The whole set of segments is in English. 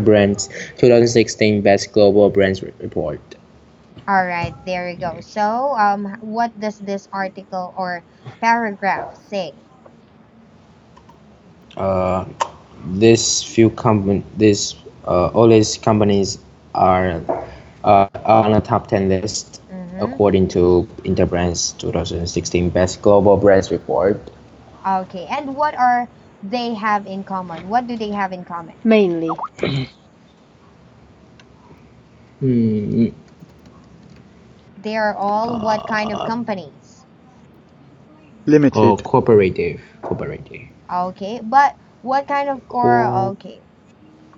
Interbrand's 2016 Best Global Brands Report. All right, there you go. So, what does this article or paragraph say? Uh, this few company, this all these companies are are on a top 10 list Mm-hmm. according to Interbrand's 2016 Best Global Brands Report. Okay, and what are they have in common? What do they have in common? Mainly. Hmm, They are all what kind of uh, companies? oh, Limited. cooperative. Okay, but what kind of Co okay,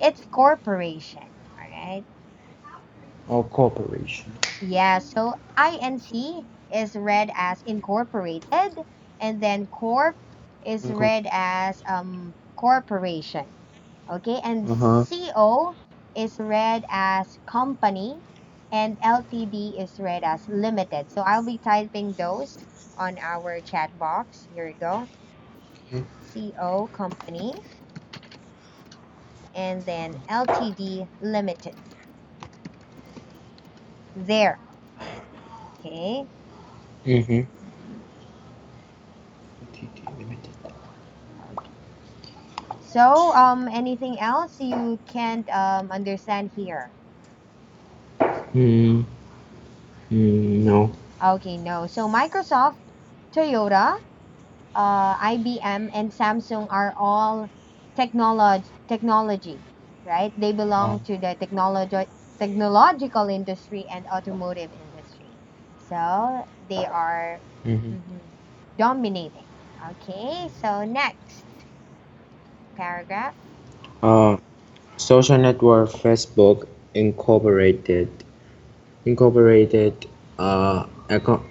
it's corporation, all right? or corporation. Yeah, so INC is read as incorporated, and then corp is Incorp- read as corporation. Okay, and uh-huh. CO is read as company, and LTD is read as limited. So I'll be typing those on our chat box. Here we go. CO company, and then LTD limited. There. Okay. Mm-hmm. Limited. Okay. So anything else you can't understand here? Hmm. No. Okay, no. So Microsoft, Toyota, IBM, and Samsung are all technology, right? They belong to the technological industry and automotive industry. So they are Mm-hmm. mhm, dominating. Okay, so next paragraph. Uh, Social network Facebook incorporated incorporated eco,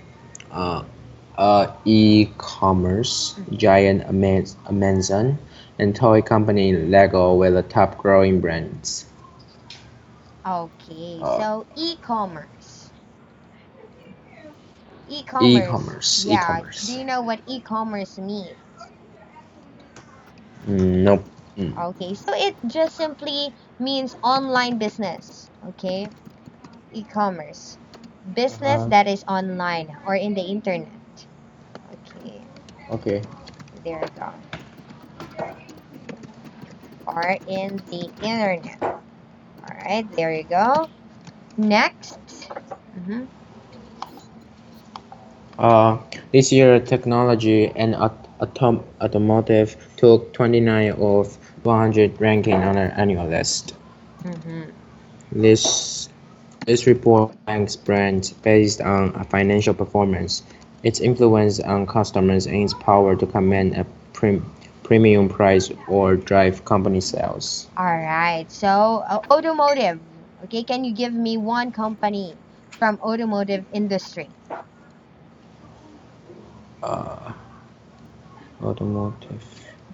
uh, e-commerce Mhm. giant Amazon and toy company Lego were the top growing brands. Okay, Uh, so e-commerce. E-commerce. e-commerce, Yeah, do e-commerce. you know what e-commerce means? Nope. Mm. Okay, so it just simply means online business. Okay, e-commerce. Business Uh-huh. that is online or in the internet. Okay, Okay. there you go. Or in the internet. All right, there you go. Next. Mm-hmm. Uh, this year, technology and automotive took 29 of 100 ranking on an annual list. Mm-hmm. This this report ranks brands based on a financial performance, its influence on customers, and its power to command a premium price or drive company sales. All right, so automotive. Okay, can you give me one company from automotive industry? Uh, Automotive.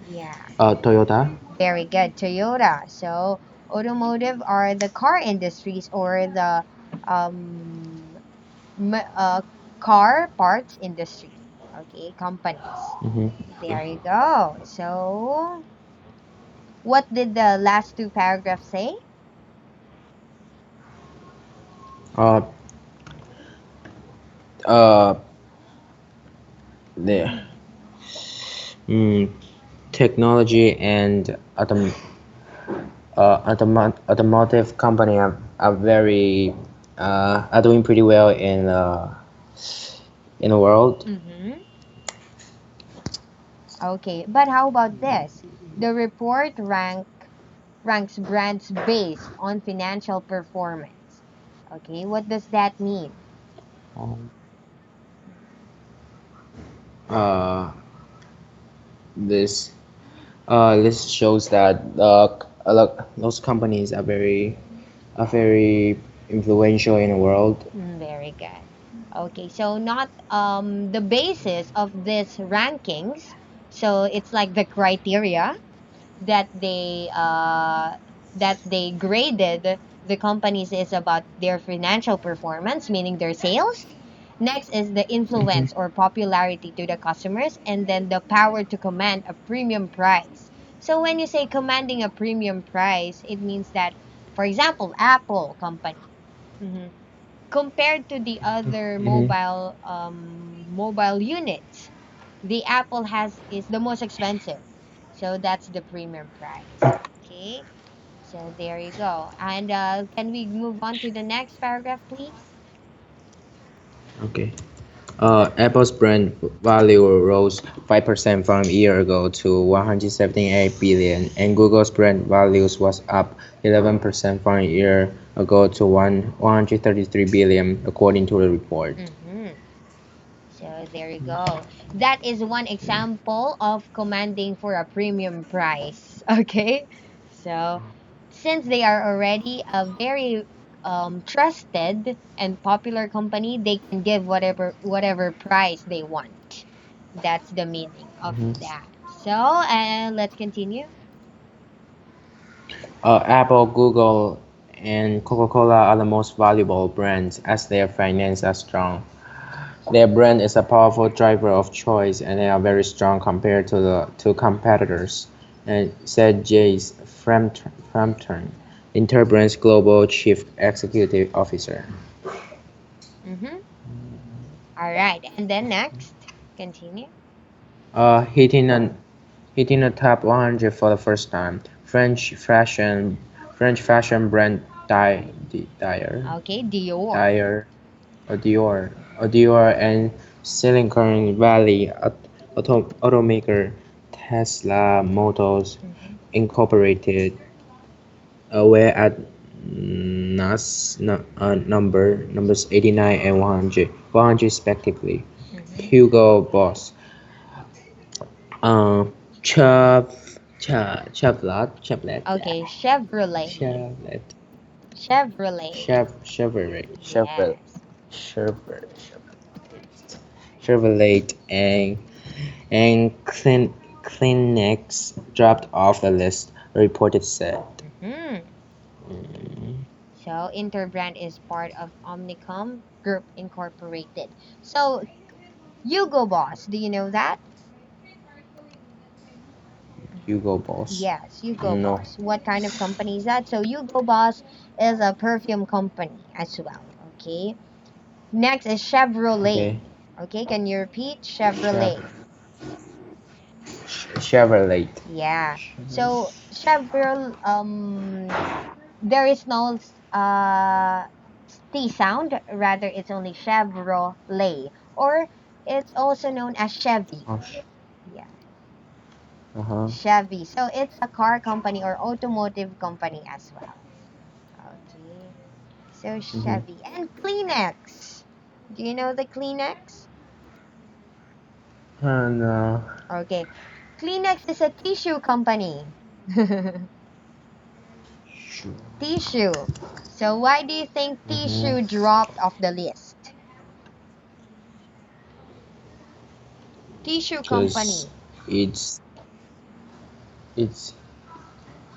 Yeah. Toyota. Very good. Toyota. So automotive are the car industries or the um, m- uh, car parts industry. Okay, companies. Mm-hmm. There you go. So what did the last two paragraphs say? Uh, uh, there. Mm, Technology and automotive company are very are doing pretty well in the world. Mm-hmm. Okay, but how about this? The report ranks brands based on financial performance. Okay, what does that mean? Um, Uh, this this shows that those companies are very influential in the world. Very good. Okay, so not the basis of this rankings. So it's like the criteria that they graded the companies is about their financial performance, meaning their sales. Next is the Mhm. influence or popularity to the customers, and then the power to command a premium price. So when you say commanding a premium price, it means that For example, Apple company. Mhm. Compared to the other Mm-hmm. mobile units, the Apple has is the most expensive. So that's the premium price. Okay. So there you go. And can we move on to the next paragraph, please? Okay. Apple's brand value rose 5% from a year ago to 178 billion, and Google's brand values was up 11% from a year ago to 133 billion, according to the report. Mm-hmm. So there you go. That is one example of commanding for a premium price. Okay. So since they are already a very trusted and popular company, they can give whatever price they want. That's the meaning of Mhm. that. So and let's continue. Apple, Google, and Coca-Cola are the most valuable brands as their finances are strong. Their brand is a powerful driver of choice, and they are very strong compared to the two competitors, and said Jace Frampton, Interbrand's global chief executive officer. Mm-hmm. All right. And then next, continue. Uh, hitting an hitting the top 100 for the first time. French fashion brand Okay, Dior. Dyer Dior and Silicon Valley automaker Tesla Motors Mm-hmm. Incorporated were at numbers 89 and 100 respectively. Mm-hmm. Hugo Boss, uh, Okay, Chevrolet. Chevrolet, Chevrolet. Chevrolet, Yes. Chevrolet, Chevrolet, and Kleenex dropped off the list, the reported said. Hmm. So Interbrand is part of Omnicom Group Incorporated. So Hugo Boss, do you know that? Hugo Boss. Yes, Hugo No. Boss. What kind of company is that? So Hugo Boss is a perfume company as well. Okay. Next is Okay. Chevrolet. Okay, can you repeat Chev- Chevrolet? Chevrolet. Yeah. So Chevrolet, there is no T sound. Rather, it's only Chevrolet, or it's also known as Chevy. Oh, Yeah, uh-huh. Chevy. So it's a car company or automotive company as well. Okay. So Mm-hmm. Chevy and Kleenex. Do you know the Kleenex? And Okay. Kleenex is a tissue company. Tissue. So why do you think mm-hmm. tissue dropped off the list? Tissue Because company. it's it's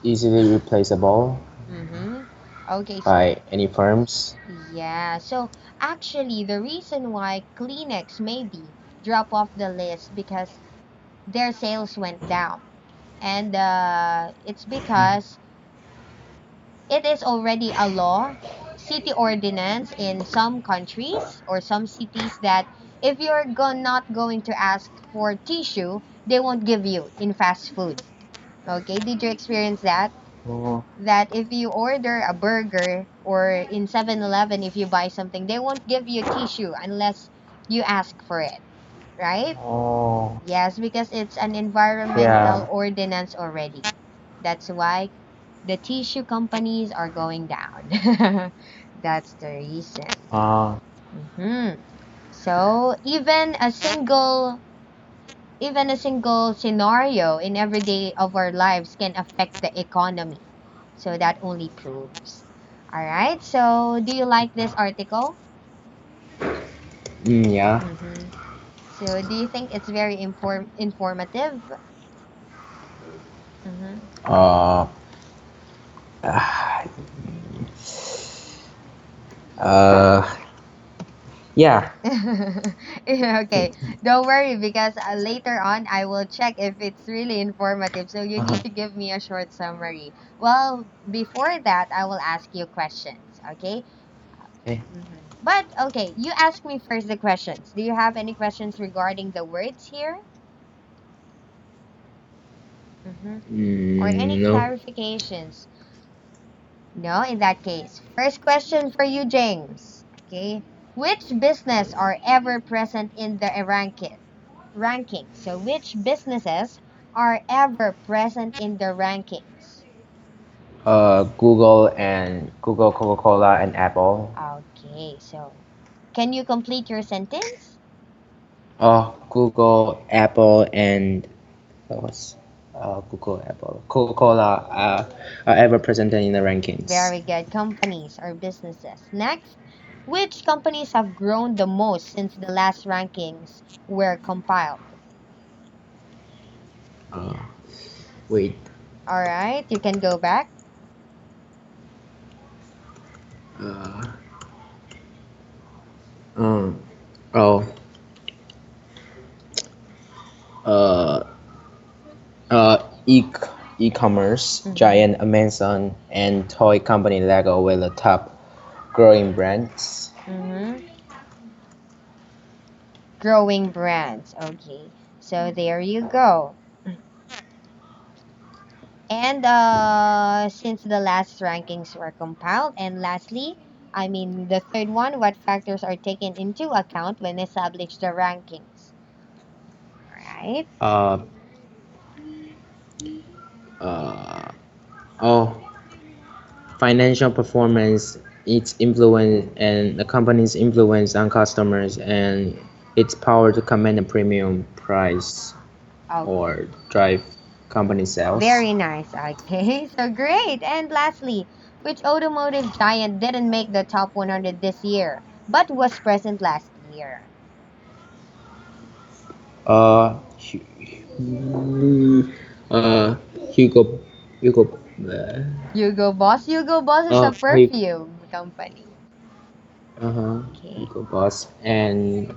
easily replaceable Mm-hmm. Okay, by any firms. yeah. So actually, the reason why Kleenex maybe drop off the list because their sales went down, and it's because it is already a law, city ordinance in some countries or some cities that if you're not going to ask for tissue, they won't give you in fast food. Okay, did you experience that? Oh, That if you order a burger or in 7-Eleven, if you buy something, they won't give you tissue unless you ask for it, right? oh, Yes, because it's an environmental yeah. ordinance already. That's why the tissue companies are going down. That's the reason. Uh, Hmm. So even a single scenario in every day of our lives can affect the economy. So that only proves. All right. So do you like this article? yeah. Mm-hmm. So do you think it's very informative? Mm-hmm. Uh, uh, Yeah. Okay, don't worry because later on I will check if it's really informative. So you Uh-huh. need to give me a short summary. Well, before that, I will ask you questions. Okay. Okay. But okay, you ask me first the questions. Do you have any questions regarding the words here? Mm-hmm. Or any No. clarifications? No, in that case. First question for you, James. Okay. Which business are ever present in the ranking? So which businesses are ever present in the rankings? Google, Coca-Cola, and Apple. Okay, so can you complete your sentence? Google, Apple, and what was Google, Apple, Coca-Cola are ever presented in the rankings. Very good. Companies or businesses. Next, which companies have grown the most since the last rankings were compiled? Uh, Wait. All right, you can go back. Uh, um. Oh. Uh. Uh. E e-commerce Mm-hmm. giant Amazon and toy company Lego were the top growing brands. Mm-hmm. Growing brands. Okay, so there you go. And since the last rankings were compiled, and lastly, I mean the third one, what factors are taken into account when establish the rankings? Right? Uh. Uh. Oh. Financial performance, its influence, and the company's influence on customers, and its power to command a premium price Okay. or drive company sales. Very nice. Okay, so great. And lastly, which automotive giant didn't make the top 100 this year, but was present last year? Uh, Hu- uh, Hugo, Hugo, uh, Hugo Boss. Hugo Boss is a uh, Hu- perfume company. uh-huh, Okay. Hugo Boss and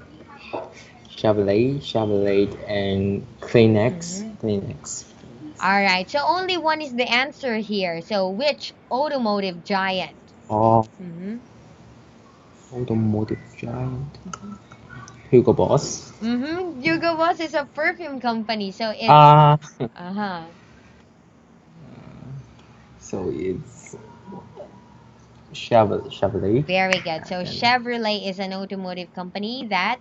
Chevrolet, and Mm-hmm. Kleenex. All right. So only one is the answer here. So which automotive giant? Oh, Mm-hmm. automotive giant. Hugo Boss. Mm-hmm. Hugo Boss is a perfume company. So it's Uh, uh-huh. so it's Chevrolet. Very good. So And, Chevrolet is an automotive company that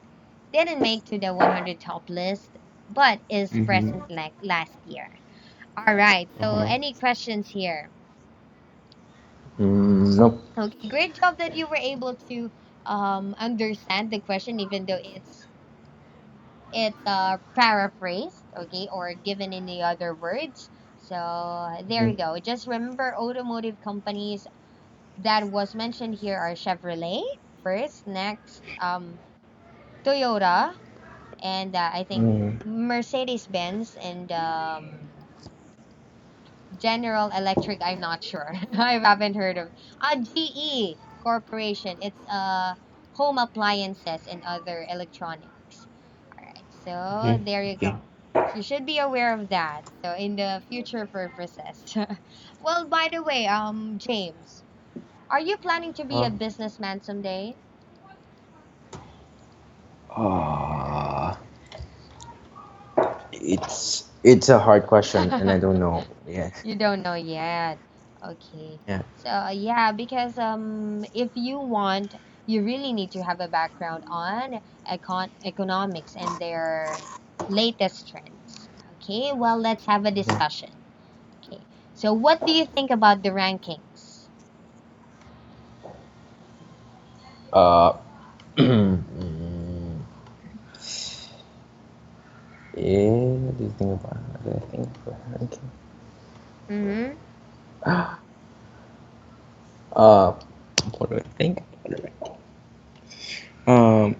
didn't make to the 100 top list, but is mm-hmm, present like last year. All right. So uh-huh. any questions here? Nope. Okay, great job that you were able to understand the question, even though it's paraphrased, okay, or given in the other words. So there Mhm, you go. Just remember automotive companies that was mentioned here are Chevrolet first, next Toyota, and I think mm, Mercedes Benz and General Electric. I'm not sure. I haven't heard of. GE Corporation. It's home appliances and other electronics. All right, so mhm, there you okay. go. You should be aware of that. So in the future purposes. Well, by the way, James, are you planning to be Uh, a businessman someday? uh, it's a hard question, and I don't know. Yeah, You don't know yet. Okay. yeah. So yeah, because if you want, you really need to have a background on economics and their latest trends. Okay, well, let's have a Mhm. discussion. Okay. So what do you think about the rankings? Uh, mm, yeah. What do you think about? What do I think about ranking? Mm-hmm. Uh, what do I think? Um,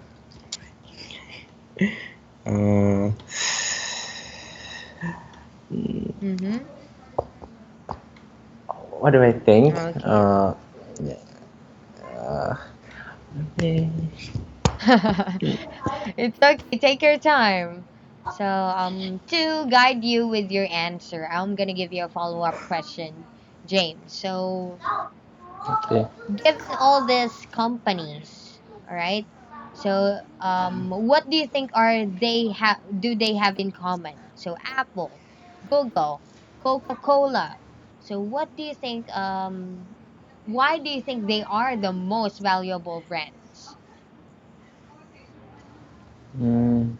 uh, Mm-hmm. what do I think? Okay. Yeah, yeah. It's okay. Take your time. So, to guide you with your answer, I'm gonna give you a follow-up question, James. So, Okay. given all these companies, all right. So, what do you think are they have in common? So, Apple, Google, Coca-Cola. So, what do you think? Why do you think they are the most valuable brands? Mm,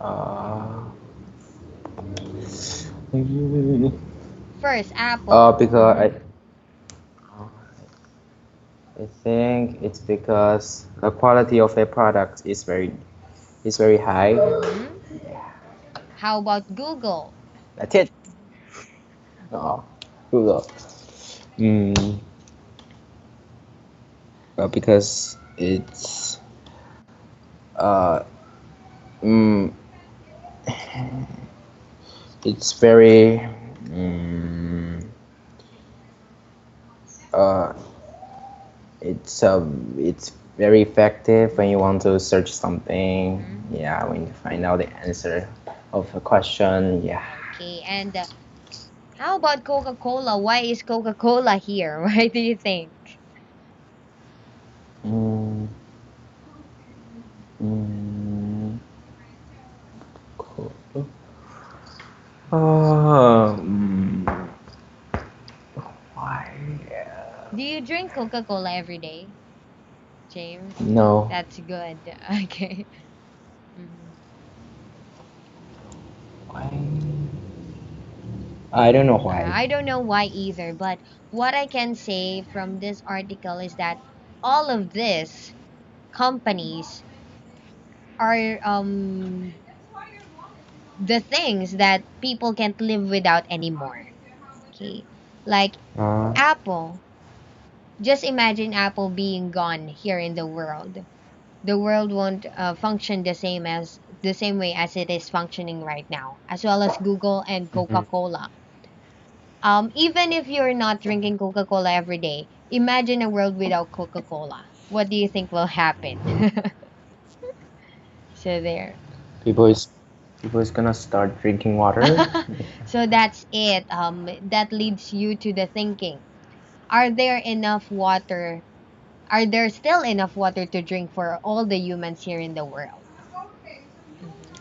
uh, First, Apple. because I think it's because the quality of their products is very high. Mm-hmm. How about Google? That's it. Oh, Google. Mm, because uh mm, it's very mm, uh it's very effective when you want to search something. Mm-hmm. Yeah, when you find out the answer of a question. Yeah. Okay, and how about Coca-Cola? Why is Coca-Cola here? Why do you think? Mm, mm, cool. Why? Do you drink Coca-Cola every day, James? No. That's good. Okay. Mhm. Why? I don't know why. I don't know why either, but what I can say from this article is that all of these companies are the things that people can't live without anymore. Okay. Like Uh, Apple. Just imagine Apple being gone here in the world. The world won't function the same way as it is functioning right now, as well as Google and mhm. Coca-Cola. Even if you're not drinking Coca-Cola every day, imagine a world without Coca-Cola. What do you think will happen? So there. People is people is gonna start drinking water. So that's it. That leads you to the thinking. Are there enough water? Are there still enough water to drink for all the humans here in the world? Mhm.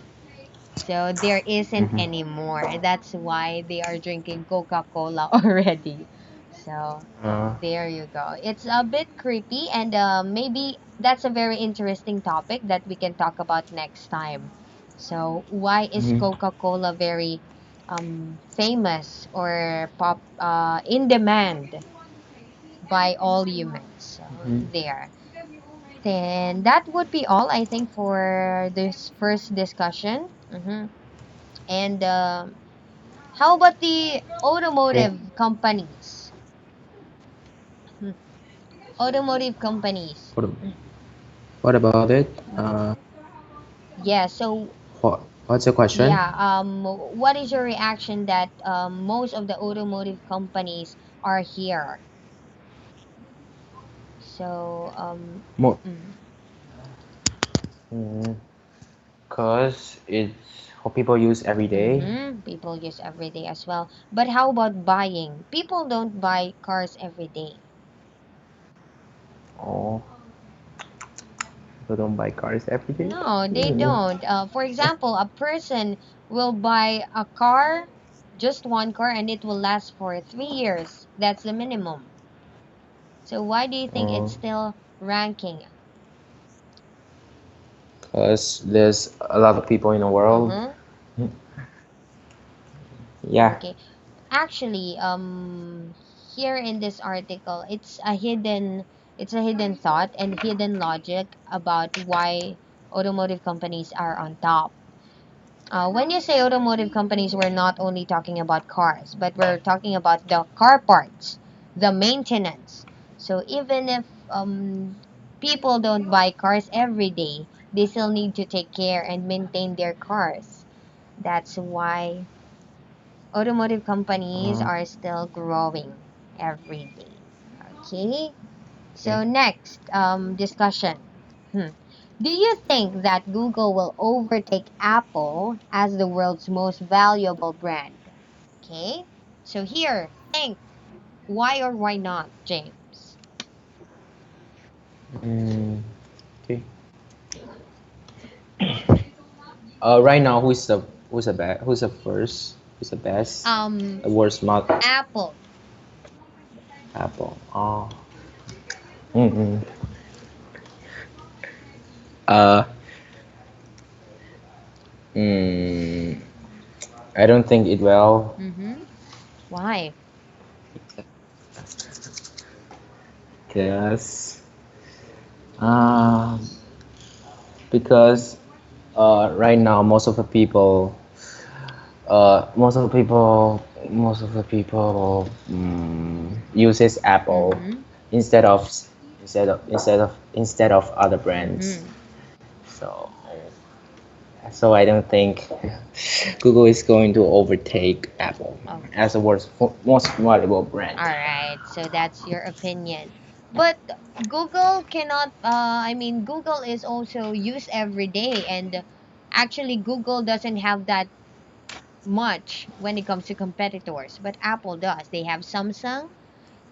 So there isn't Mhm. anymore. That's why they are drinking Coca-Cola already. So Uh, there you go. It's a bit creepy, and maybe that's a very interesting topic that we can talk about next time. So why is mhm. Coca-Cola very famous or pop in demand by all humans? So Mhm. there. Then that would be all, I think, for this first discussion. And how about the Okay. automotive companies? Hmm. Automotive companies. What, what about it? Yeah, so What's the question? yeah, what is your reaction that most of the automotive companies are here? So, More. mm, Cause it's what people use every day. people use every day as well. But how about buying? People don't buy cars every day. Oh, people don't buy cars every day. No, they Mm. don't. For example, a person will buy a car, just one car, and it will last for 3 years. That's the minimum. So why do you think it's Oh, still ranking? cause there's a lot of people in the world. Uh-huh. Yeah. Okay. Actually, here in this article, it's a hidden thought and hidden logic about why automotive companies are on top. When you say automotive companies, we're not only talking about cars, but we're talking about the car parts, the maintenance. So even if people don't buy cars every day, they still need to take care and maintain their cars. That's why automotive companies Uh, are still growing every day. Okay. okay. So next discussion. Hmm. Do you think that Google will overtake Apple as the world's most valuable brand? Okay. So here, think why or why not, James? Mm, okay. Right now, who's the first? Who's the best? Um, The worst not Apple. Apple. Oh. Mm-mm. Uh. Mm, I don't think it will. Mm-hmm. Why? Cause. Uh, because right now most of the people uses Apple Mm-hmm. instead of instead of other brands. Mm-hmm. So I don't think Google is going to overtake Apple as the Okay. most valuable brand. All right. So that's your opinion. But Google cannot, I mean, Google is also used every day. And actually, Google doesn't have that much when it comes to competitors. But Apple does. They have Samsung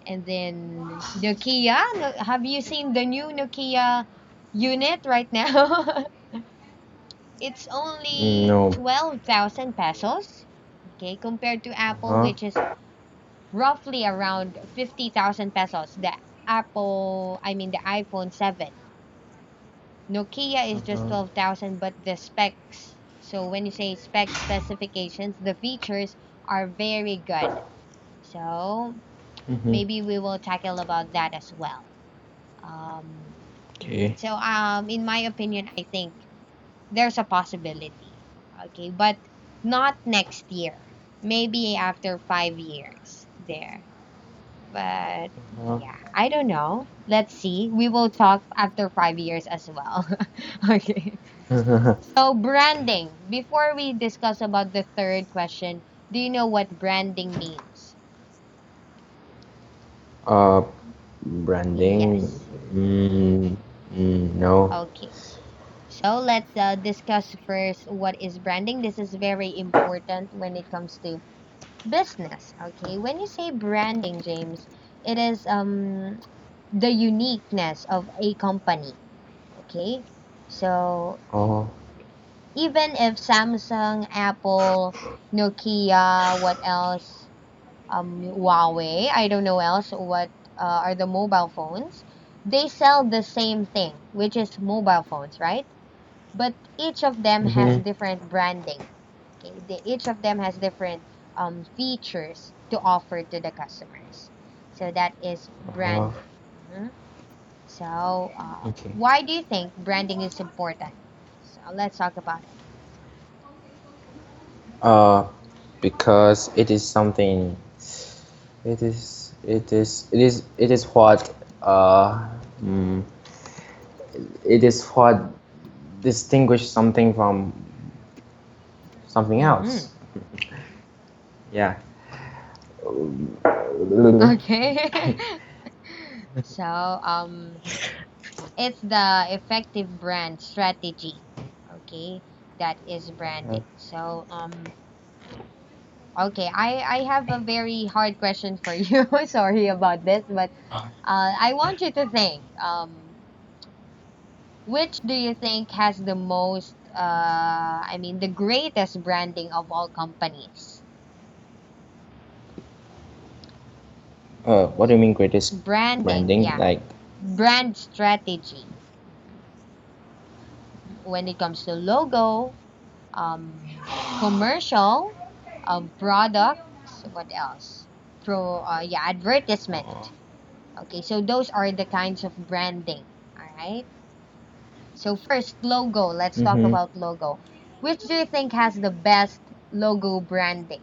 and then Nokia. Have you seen the new Nokia unit right now? It's only No. 12,000 pesos. Okay, compared to Apple, Uh-huh. which is roughly around 50,000 pesos. The iPhone 7. Nokia is just Uh-huh. 12,000, but the specs, so when you say spec specifications, the features are very good. So Mm-hmm. maybe we will tackle about that as well. Um, Okay. in my opinion, I think there's a possibility. Okay, but not next year. Maybe after 5 years there. But Uh-huh. yeah, I don't know. Let's see. We will talk after 5 years as well. Okay. So branding. Before we discuss about the third question, do you know what branding means? uh, Branding. Yes. Mm, no. Okay. So let's discuss first what is branding. This is very important when it comes to business. Okay. When you say branding, James, it is the uniqueness of a company. Okay. So Oh. even if Samsung, Apple, Nokia, what else? Huawei, I don't know else what are the mobile phones. They sell the same thing, which is mobile phones, right? But each of them has Mm-hmm. different branding. Okay, each of them has different features to offer to the customers. So that is Uh, branding. Mhm. So, okay. why do you think branding is important? So let's talk about it. Uh, because it is something. It is what mm, it is what distinguish something from something Mm-hmm. else. Yeah. Okay. So, it's the effective brand strategy. Okay, that is branding. So, okay, I have a very hard question for you. Sorry about this, but I want you to think. Which do you think has the most? The greatest branding of all companies. What do you mean greatest Branding, branding? yeah, Like, brand strategy when it comes to logo, commercial, products, what else? Advertisement. Okay, so those are the kinds of branding. All right. So first, logo. Let's talk mm-hmm. about logo. Which do you think has the best logo branding?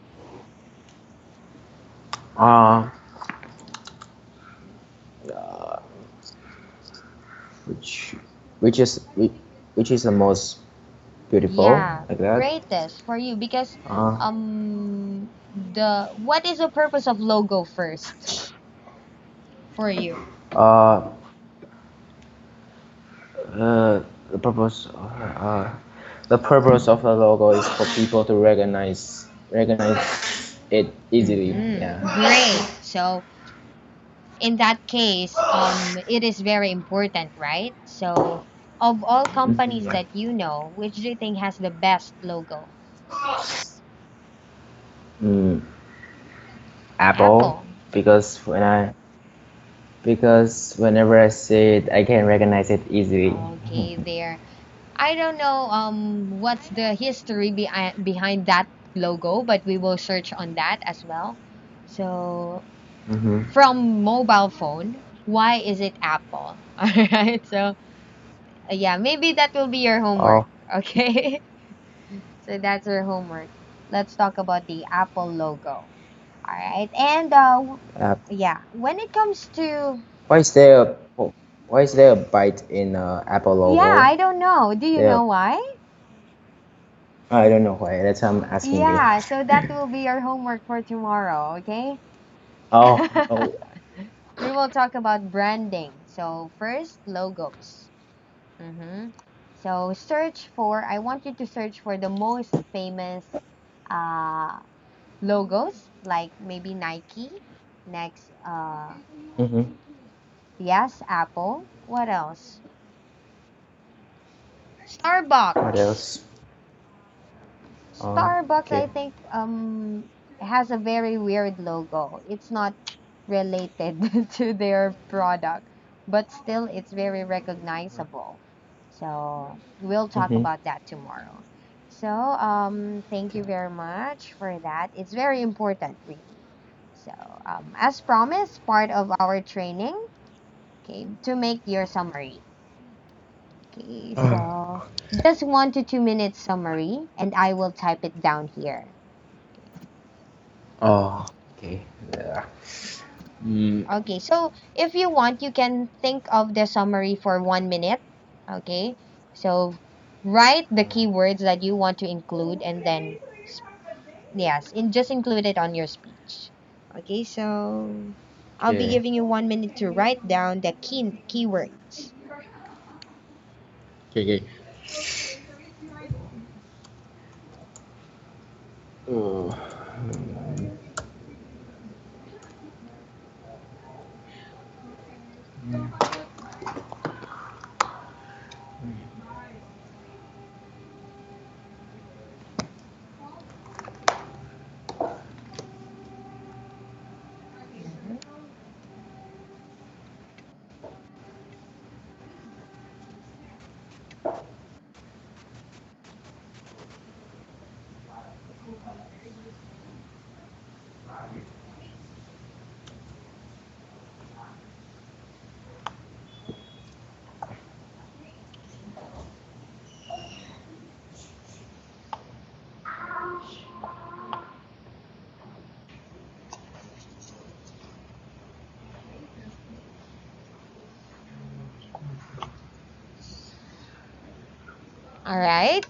uh, uh, which which is which is the most beautiful Yeah, like that. greatest for you because Uh, the what is the purpose of logo first for you? uh, Uh, the purpose uh, the purpose of the logo is for people to recognize it easily. Yeah. Great. So in that case, it is very important, right? So of all companies Mhm. that you know, which do you think has the best logo? Mm, Apple, Apple. because whenever I see it, I can recognize it easily. Okay, there. I don't know what's the history behind that logo, but we will search on that as well. So Mm-hmm. from mobile phone, why is it Apple? All right. So yeah, maybe that will be your homework. Oh, Okay. So that's your homework. Let's talk about the Apple logo. All right. And yeah, when it comes to why is there why is there a bite in Apple yeah, logo? I don't know. Do you There, know why? I don't know why. That's why I'm asking you. Yeah, so that will be your homework for tomorrow, okay? Oh, oh, We will talk about branding. So first, logos. Mm-hmm. So search for. I want you to search for the most famous uh, logos, like maybe Nike. Next, mm-hmm. yes, Apple. What else? What Starbucks. else? Oh, Starbucks, I okay. think, has a very weird logo. It's not related to their product, but still, it's very recognizable. So we'll talk Mm-hmm. about that tomorrow. So thank you very much for that. It's very important, really. So as promised, part of our training, okay, to make your summary. Okay, so just 1 to 2 minutes summary, and I will type it down here. Oh, okay. Yeah. Mm, Okay, so if you want, you can think of the summary for 1 minute. Okay, so write the keywords that you want to include, and then yes, just include it on your speech. Okay, so I'll be okay. giving you 1 minute to write down the keywords. Okay. Okay. Uh, Mhm. All right.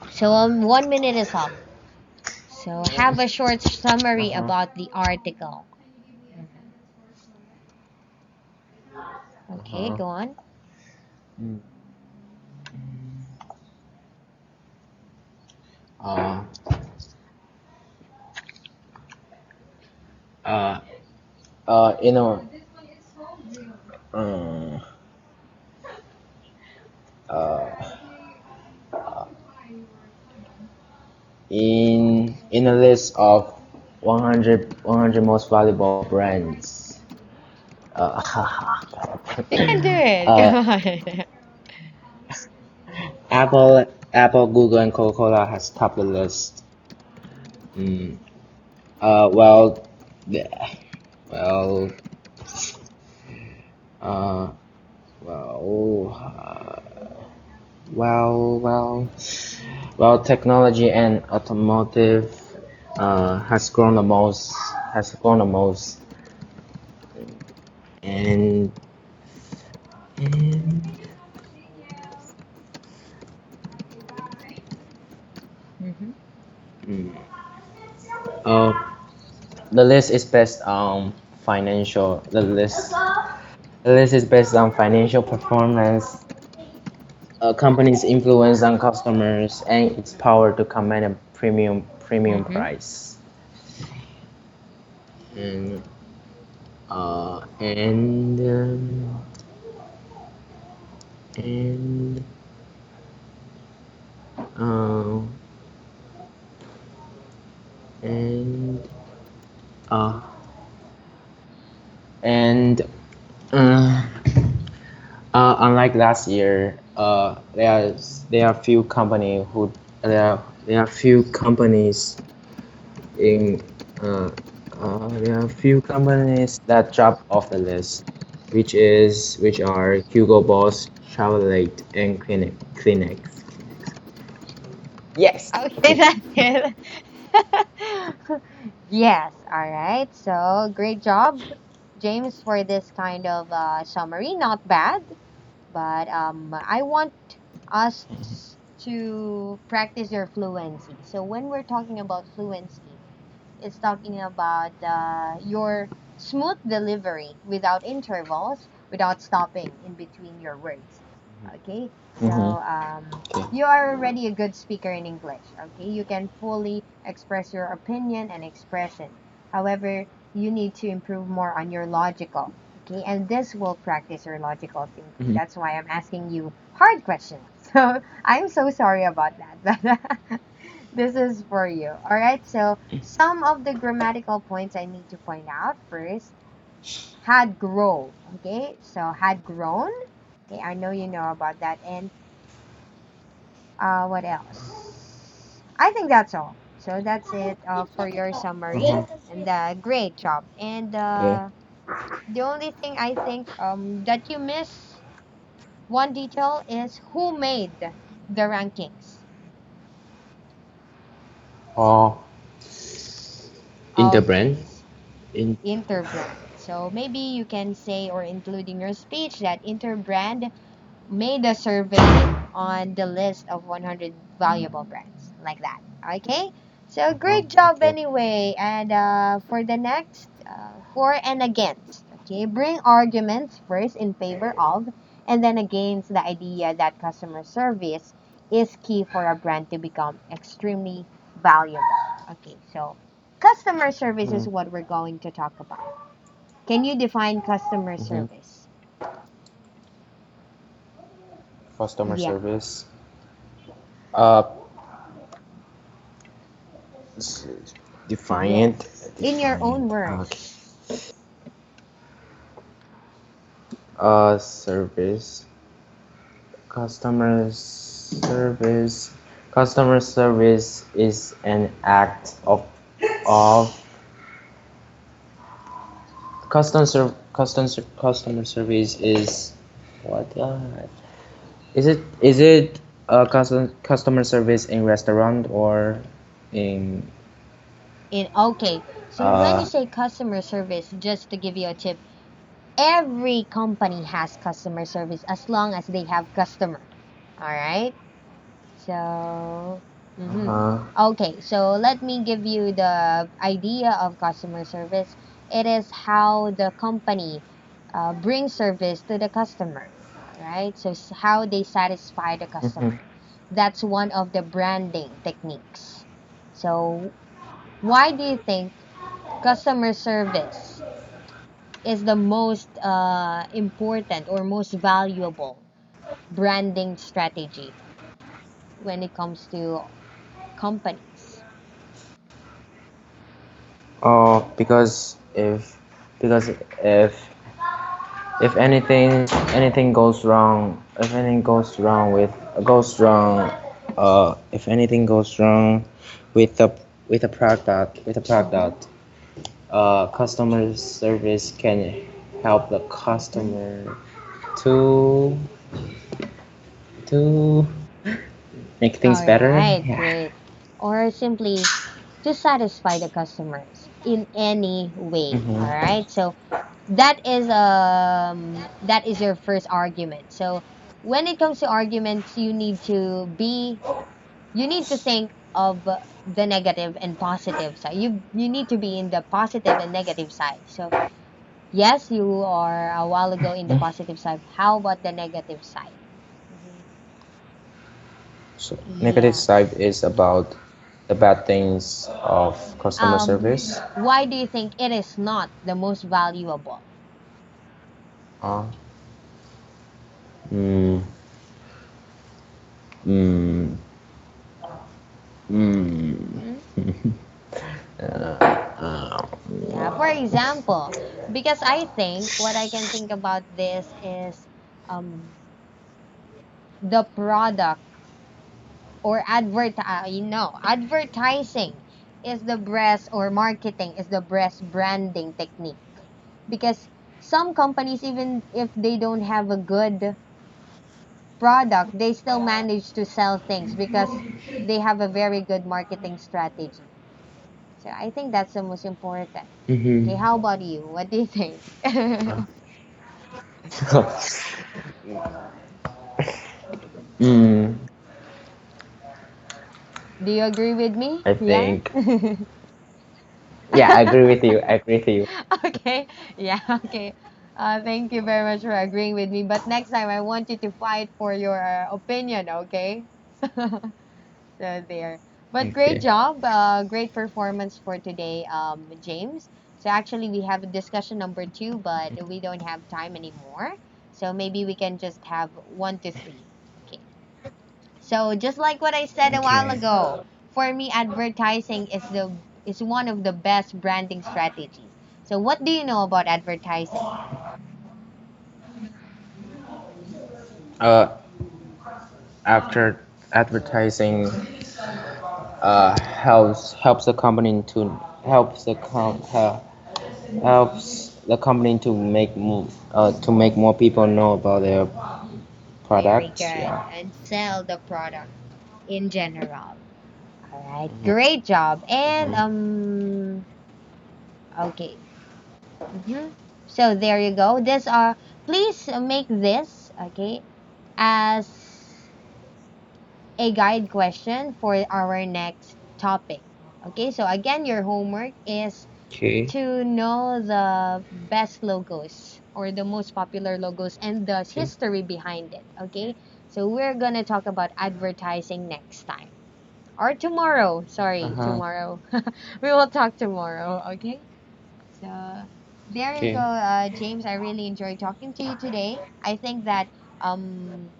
So 1 minute is up. So have a short summary uh-huh. about the article. Okay, Uh-huh. go on. Mm. Uh, uh, you know, uh, uh, in a list of 100 most valuable brands. Uh, You can do it. uh, Come on. Apple, Google, and Coca-Cola has topped the list. Mm. Well, yeah, well, uh, well, well, well, well, technology and automotive has grown the most, has grown the most, and and Mhm. mm, uh, the list is based on financial. The list This is based on financial performance, a company's influence on customers, and its power to command a premium Mm-hmm. price. And uh, and um, and uh, and uh, and uh, unlike last year, there are few company who there are few companies in there are few companies that drop off the list, which are Hugo Boss, Chevrolet, and Kleenex. Yes. Okay, Okay. that's it. Yes, all right. So great job, James, for this kind of summary. Not bad, but I want us to practice your fluency. So when we're talking about fluency, it's talking about your smooth delivery without intervals, without stopping in between your words. Okay, so Mm-hmm. Okay. you are already a good speaker in English. Okay, you can fully express your opinion and expression. However, you need to improve more on your logical. Okay, and this will practice your logical thinking. Mm-hmm. That's why I'm asking you hard questions. So I'm so sorry about that, but this is for you. All right. So some of the grammatical points I need to point out first. Had grown. Okay. So had grown. Okay. I know you know about that. And what else? I think that's all. So that's it for your summary. Mm-hmm. And great job. And Okay. the only thing I think that you miss one detail is who made the rankings Or of interbrand in. Interbrand. So maybe you can say or include in your speech that Interbrand made a survey on the list of 100 valuable brands, like that. Okay? So great job Okay. anyway. And for the next, for and against. Okay? Bring arguments first in favor of and then against the idea that customer service is key for a brand to become extremely valuable. Okay, so customer service is Mm-hmm. what we're going to talk about. Can you define customer Mm-hmm. service? Customer Yeah. service. Uh, s- define it. Yes. In your Define own it. Okay. words. Service. Customer service. Customer service is an act of customer service is what? Is it customer service in restaurant or in In okay. So when you uh say customer service, just to give you a tip, every company has customer service as long as they have customer. All right? So, uh-huh. okay, so let me give you the idea of customer service. It is how the company brings service to the customer. All right, so how they satisfy the Mhm. customer. That's one of the branding techniques. So, why do you think customer service is the most important or most valuable branding strategy when it comes to companies? Oh, because if anything goes wrong, if anything goes wrong with the Mm-hmm. product, customer service can help the customer to to make things All better. right, Yeah. great. Or simply to satisfy the customers in any way. All Mm-hmm. right. So that is your first argument. So when it comes to arguments, you need to think of the negative and positive side. You need to be in the positive and negative side. So Yes, you are a while ago in the positive side. How about the negative side? Hmm. So negative Yeah. side is about the bad things of customer service. Why do you think it is not the most valuable? Uh, mm, mm, mm. Hmm. Yeah, for example, because I think what I can think about this is um, the product or advertising is the best, or marketing is the best branding technique, because some companies, even if they don't have a good product, they still manage to sell things because they have a very good marketing strategy. So I think that's the most important. Okay, Mhm. how about you? What do you think? mm, Do you agree with me? I Yeah? think. Yeah, I agree with you. I agree with you. Okay. Yeah, okay. Thank you very much for agreeing with me. But next time, I want you to fight for your opinion, okay? So there. But great Okay. job. Great performance for today, James. So actually, we have a discussion number two, but we don't have time anymore. So maybe we can just have one to three. Okay. So just like what I said a while Okay. ago, for me, advertising is one of the best branding strategies. So what do you know about advertising? Uh, after advertising helps the company to helps the company to make more people know about their Very products. good. Yeah. And sell the product in general. All right. Great job. And Mhm. okay. So there you go. This are Please make this, okay, as a guide question for our next topic. Okay, so again, your homework is Okay. to know the best logos or the most popular logos and the Okay. history behind it. Okay, so we're gonna talk about advertising next time or tomorrow. Sorry, Uh-huh. tomorrow. We will talk tomorrow. Okay, so there you go, Okay. James. I really enjoyed talking to you today. I think that um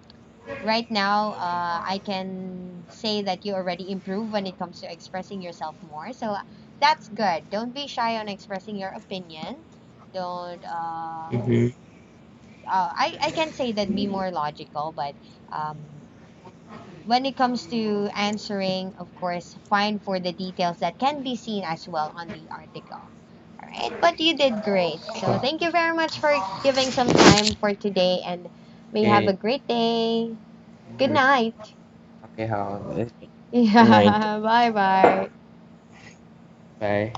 right now, I can say that you already improve when it comes to expressing yourself more. So that's good. Don't be shy on expressing your opinion. Don't, Mm-hmm. I can say that be more logical, but when it comes to answering, of course, fine for the details that can be seen as well on the article. All right, but you did great. So Okay. thank you very much for giving some time for today, and may you have a Okay. great day. Good Mhm. night. Okay. How? Good night. Yeah, bye bye. Bye.